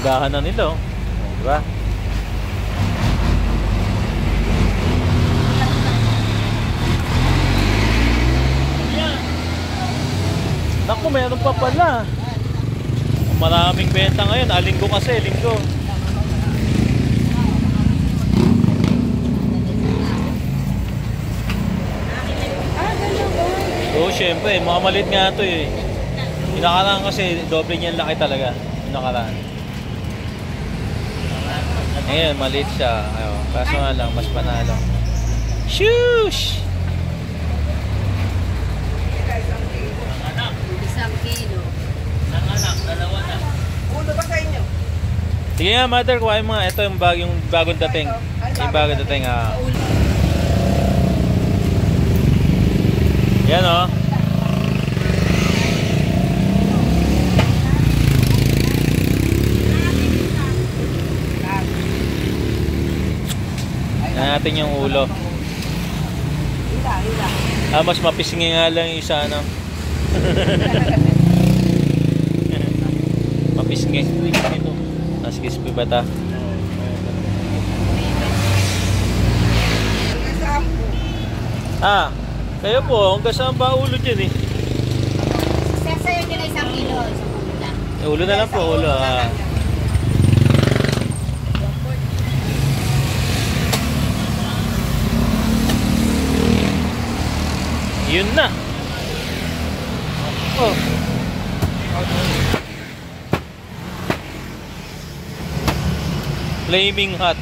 Gandahan na nila, oh. Diba? Naku, meron pa pala. Maraming benta ngayon. Linggo kasi, linggo. Oo, syempre. Mga maliit nga ito eh. Yung nakaraan kasi, doble niyan laki talaga. Yung nakaraan. Ngayon, maliit siya. Ayaw. Kaso nga lang, mas panalo. Shush! Kilo. Isang anak, dalawa na. Ulo ba sa inyo? Sige nga, mother, kuhain mo nga. Ito yung bagong dating. Yung bagong dating, Yan, oh. Yan natin yung ulo. Mas mapisngi nga lang yung isa, ano. Mapisngi. Mas crispy ba ta? Kayo po, hanggang saan ba ulo dyan eh? Sa'yo dyan na 1 kilo. Isang ulo lang. Ulo na lang po, ulo. Yun na. Oh. Flaming hot.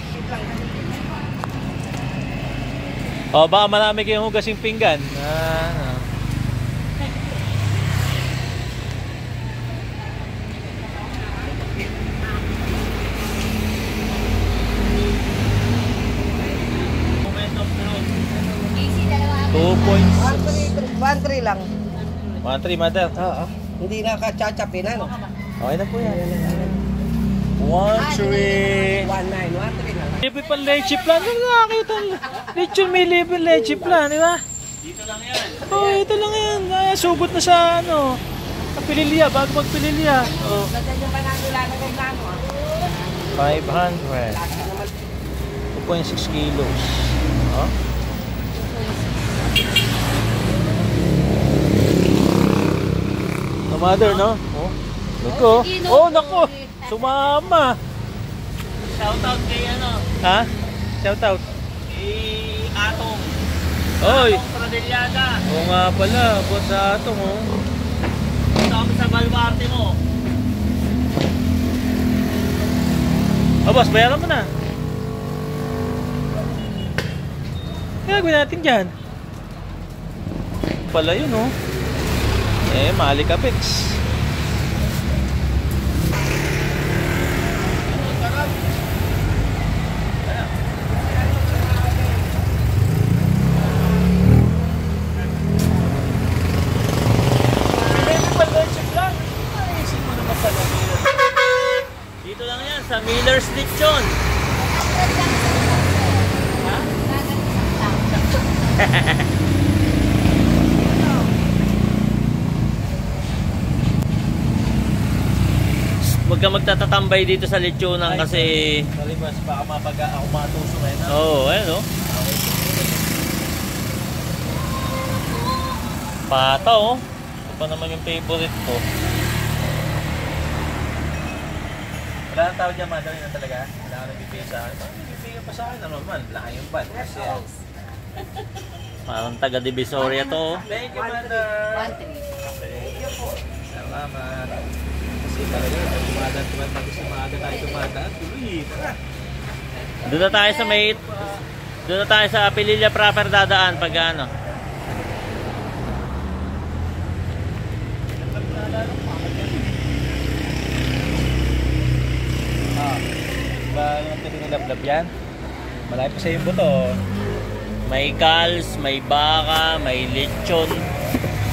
Oh, baka marami kayong hugasing pinggan. Moment of truth. 2.6 1.3 lang. 1.3, mother. Oo. Hindi na ka-chachapin, ano? Okay na po yan. 1.3 1.9, 1.3 lang. Libre pa leche plan. Ano nakakita? Lechon may libre leche plan, di ba? Dito lang yan. Oh, ito lang yan. Sugot na sa ano. Pililya, bago magpililya. Oh. Ganyan yung panagula na kay plano, 500. 2.6 kilos. Oh. No mother, no? Oh. Look, oh. Oh, nako. Sumama. Shoutout kay ano? Ha? Shout out. Kay Atong. Oy. Atong Pradelyada. Oo nga pala, boss sa atong, oh. Punta kami sa baluarte mo. Oh, boss, bayaran mo na. Kaya gawin natin dyan. Pala yun, oh. Mali ka, Pex. Dito lang yan, sa Miller's Lechon. Ha? Huwag ka magtatatambay dito sa lechonan kasi... Malibas, baka mabaga ako matuso ngayon. Oo, ayun o. Pata o. Ito pa naman yung favorite ko. Wala nang tawag dyan, mother, na talaga. Wala ka nagbibigay sa akin. Parang nagbibigay pa sa akin, normal. Laki yung ban. Kasi yan. Parang taga Divisoria to. Thank you, mother. 1.3. Salamat. Kasi talaga, tumadaan kasi maaga tayo tumadaan. Tuloy, tara. Doon na tayo sa may... Doon na tayo sa Pililla proper dadaan pag ano. Diba yung tinilab-lab yan? Malaki pa sa yung buto. May calls, may baka, may lechon.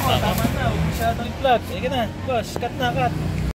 Tama na, huwag masyadong i-vlog. Sige na, boss, cut na, cut.